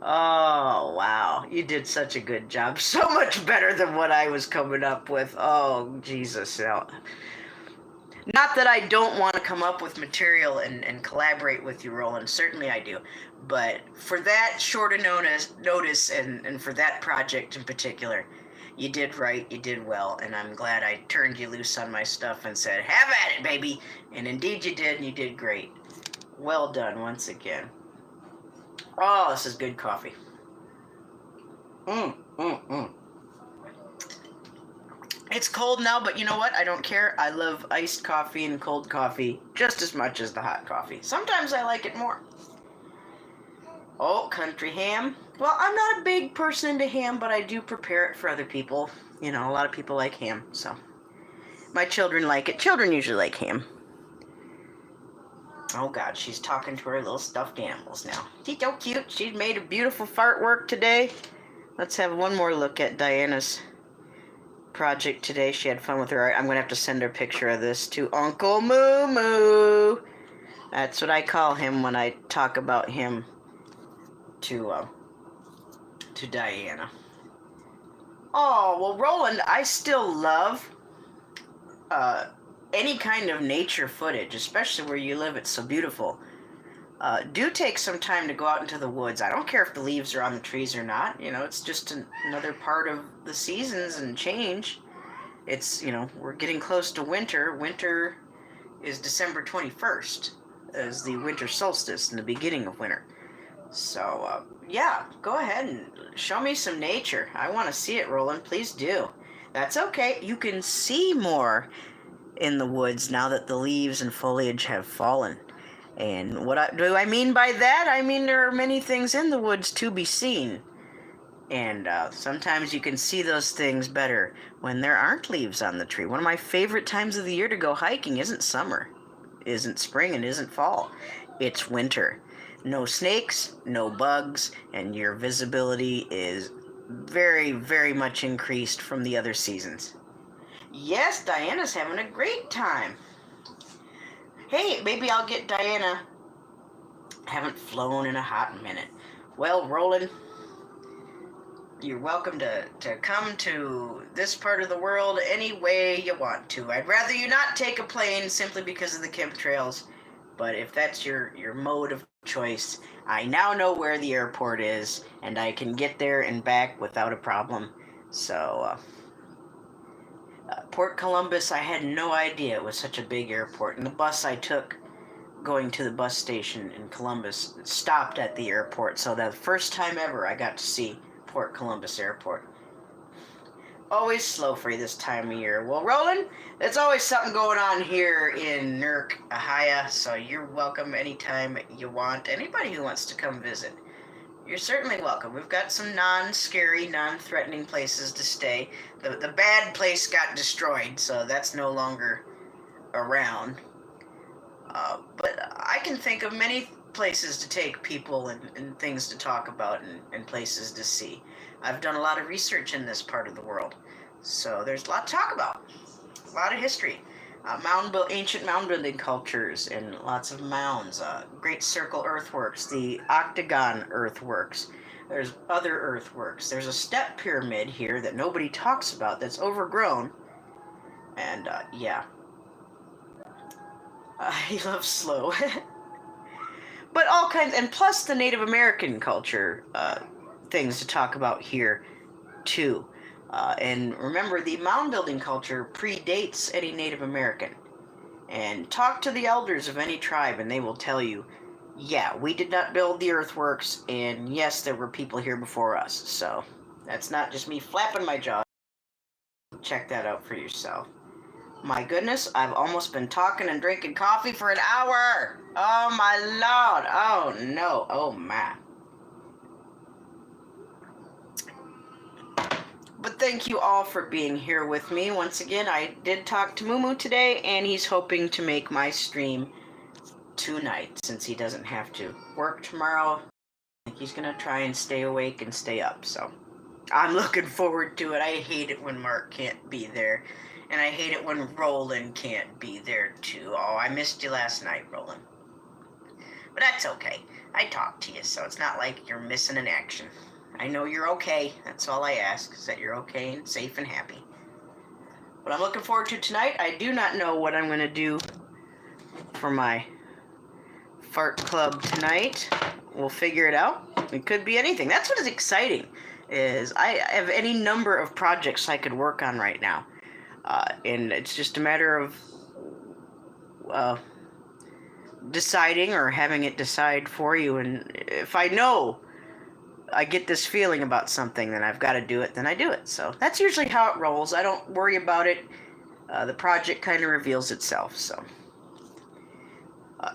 [SPEAKER 1] Oh, wow. You did such a good job. So much better than what I was coming up with. Oh, Jesus. Now, not that I don't want to come up with material and collaborate with you, Roland. Certainly I do. But for that short a notice and for that project in particular, you did right, you did well, and I'm glad I turned you loose on my stuff and said, have at it, baby. And indeed you did, and you did great. Well done once again. Oh, this is good coffee. It's cold now, but you know what? I don't care. I love iced coffee and cold coffee just as much as the hot coffee. Sometimes I like it more. Oh, country ham. Well, I'm not a big person into ham, but I do prepare it for other people. You know, a lot of people like ham, so. My children like it. Children usually like ham. Oh, God, she's talking to her little stuffed animals now. She's so cute. She's made a beautiful fart work today. Let's have one more look at Diana's project today. She had fun with her art. I'm going to have to send her a picture of this to Uncle Moo Moo. That's what I call him when I talk about him to Diana. Oh, well, Roland, I still love any kind of nature footage, especially where you live. It's so beautiful. Do take some time to go out into the woods. I don't care if the leaves are on the trees or not. You know, it's just another part of the seasons and change. It's, you know, we're getting close to winter. Winter is December 21st as the winter solstice and the beginning of winter. So, yeah, go ahead and show me some nature. I want to see it, Roland. Please do. That's okay. You can see more in the woods now that the leaves and foliage have fallen. And what do I mean by that? I mean there are many things in the woods to be seen. And sometimes you can see those things better when there aren't leaves on the tree. One of my favorite times of the year to go hiking isn't summer, isn't spring, and isn't fall. It's winter. No snakes, no bugs, and your visibility is very, very much increased from the other seasons. Yes, Diana's having a great time. Hey, maybe I'll get Diana. Haven't flown in a hot minute. Well, Roland, you're welcome to come to this part of the world any way you want to. I'd rather you not take a plane simply because of the chemtrails, but if that's your mode of choice, I now know where the airport is, and I can get there and back without a problem. So, Port Columbus, I had no idea it was such a big airport. And the bus I took going to the bus station in Columbus stopped at the airport. So the first time ever I got to see Port Columbus Airport. Always slow for you this time of year. Well, Roland, there's always something going on here in Newark, Ohio. So you're welcome anytime you want. Anybody who wants to come visit, you're certainly welcome. We've got some non-scary, non-threatening places to stay. The bad place got destroyed, so that's no longer around. But I can think of many places to take people and things to talk about and places to see. I've done a lot of research in this part of the world, so there's a lot to talk about. A lot of history. Ancient mound building cultures and lots of mounds, great circle earthworks, the octagon earthworks. There's other earthworks. There's a step pyramid here that nobody talks about that's overgrown. And yeah, he loves slow. But all kinds, and plus the Native American culture things to talk about here too. And remember, the mound building culture predates any Native American. And talk to the elders of any tribe, and they will tell you, yeah, we did not build the earthworks, and yes, there were people here before us. So that's not just me flapping my jaw. Check that out for yourself. My goodness, I've almost been talking and drinking coffee for an hour. Oh my lord. Oh no. Oh my. But thank you all for being here with me. Once again, I did talk to Mumu today, and he's hoping to make my stream tonight since he doesn't have to work tomorrow. I think he's going to try and stay awake and stay up, so I'm looking forward to it. I hate it when Mark can't be there, and I hate it when Roland can't be there too. Oh, I missed you last night, Roland. But that's okay. I talked to you, so it's not like you're missing an action. I know you're okay. That's all I ask, is that you're okay and safe and happy. What I'm looking forward to tonight, I do not know what I'm going to do for my fart club tonight. We'll figure it out. It could be anything. That's what is exciting, is I have any number of projects I could work on right now. And it's just a matter of deciding or having it decide for you. And if I know I get this feeling about something, then I've got to do it, then I do it. So that's usually how it rolls. I don't worry about it. The project kind of reveals itself, so.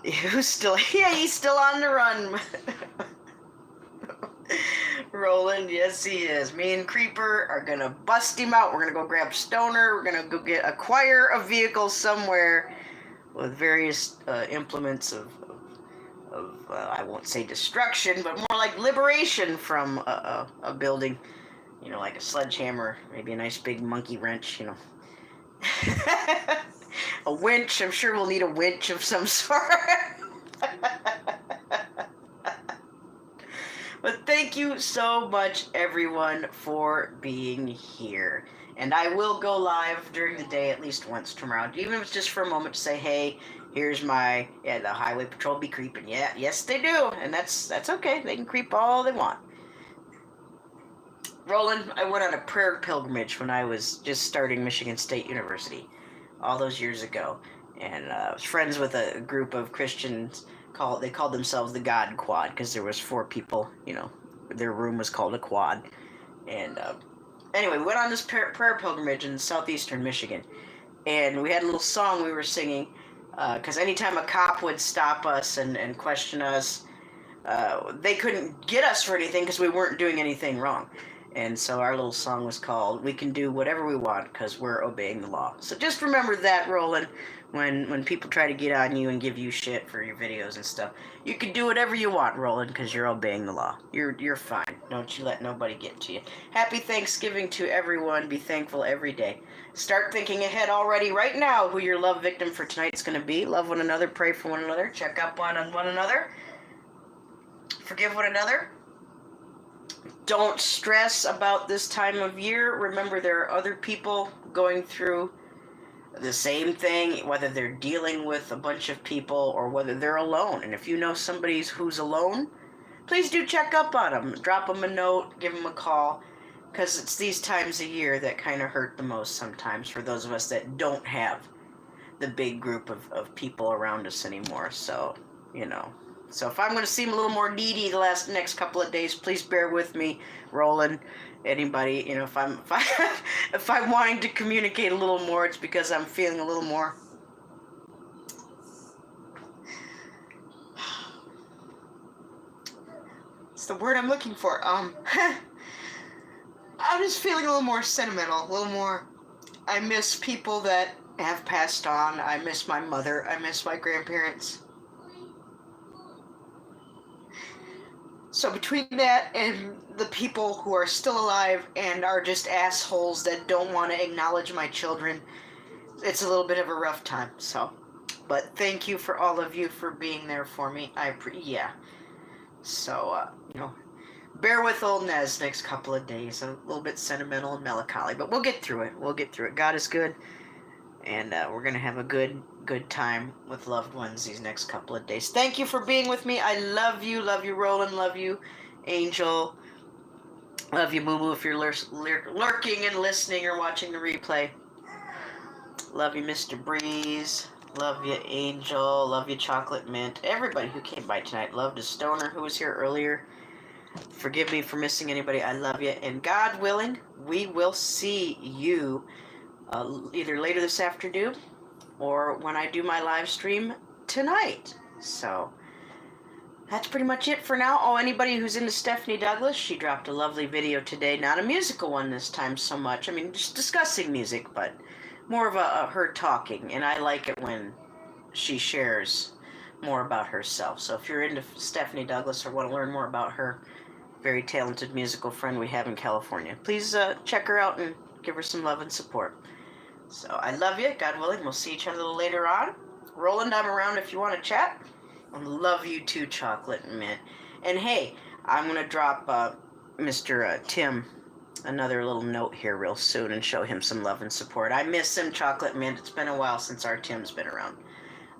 [SPEAKER 1] He's still on the run. Roland, yes he is. Me and Creeper are going to bust him out. We're going to go grab Stoner. We're going to go acquire a vehicle somewhere with various implements of I won't say destruction, but more like liberation from a building. You know, like a sledgehammer, maybe a nice big monkey wrench, you know. A winch. I'm sure we'll need a winch of some sort. But thank you so much, everyone, for being here. And I will go live during the day at least once tomorrow, even if it's just for a moment to say, hey, here's my, the highway patrol be creeping. Yeah, yes, they do. And that's okay. They can creep all they want. Roland, I went on a prayer pilgrimage when I was just starting Michigan State University all those years ago. And I was friends with a group of Christians. They called themselves the God Quad because there was 4 people, you know, their room was called a quad. And anyway, we went on this prayer pilgrimage in southeastern Michigan, and we had a little song we were singing because anytime a cop would stop us and question us, they couldn't get us for anything because we weren't doing anything wrong. And so our little song was called "We Can Do Whatever We Want Because We're Obeying the Law." So just remember that, Roland, when people try to get on you and give you shit for your videos and stuff. You can do whatever you want, Roland, because you're obeying the law. You're fine. Don't you let nobody get to you. Happy Thanksgiving to everyone. Be thankful every day. Start thinking ahead already right now who your love victim for tonight's going to be. Love one another. Pray for one another. Check up on one another. Forgive one another. Don't stress about this time of year. Remember, there are other people going through the same thing, whether they're dealing with a bunch of people or whether they're alone. And if you know somebody who's alone, please do check up on them. Drop them a note, give them a call, because it's these times of year that kind of hurt the most sometimes for those of us that don't have the big group of people around us anymore. So, you know. So if I'm going to seem a little more needy the next couple of days, please bear with me, Roland. Anybody, you know, if I'm wanting to communicate a little more, it's because I'm feeling a little more. It's the word I'm looking for. I'm just feeling a little more sentimental, a little more. I miss people that have passed on. I miss my mother. I miss my grandparents.
[SPEAKER 2] So between that and the people who are still alive and are just assholes that don't want to acknowledge my children, it's a little bit of a rough time. So, but thank you for all of you for being there for me. Yeah. So, bear with old Nez next couple of days. A little bit sentimental and melancholy, but we'll get through it. We'll get through it. God is good, and we're gonna have a good time with loved ones these next couple of days. Thank you for being with me. I love you, Roland, love you, Angel, love you, Moo Moo, if you're lurking and listening or watching the replay. Love you, Mr. Breeze. Love you, Angel. Love you, Chocolate Mint. Everybody who came by tonight. Loved a Stoner who was here earlier. Forgive me for missing anybody. I love you. And God willing, we will see you either later this afternoon or when I do my live stream tonight. So that's pretty much it for now. Oh, anybody who's into Stephanie Douglas, she dropped a lovely video today. Not a musical one this time so much. I mean, just discussing music, but more of a her talking. And I like it when she shares more about herself. So if you're into Stephanie Douglas or want to learn more about her, very talented musical friend we have in California, please check her out and give her some love and support. So I love you. God willing, we'll see each other a little later on. Roland, I'm around if you want to chat. I love you too, Chocolate Mint. And hey, I'm going to drop Mr. Tim another little note here real soon and show him some love and support. I miss him, Chocolate Mint. It's been a while since our Tim's been around.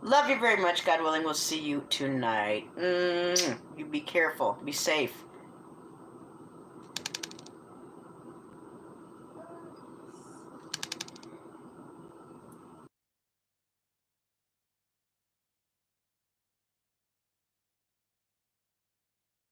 [SPEAKER 2] Love you very much. God willing, we'll see you tonight. You be careful. Be safe.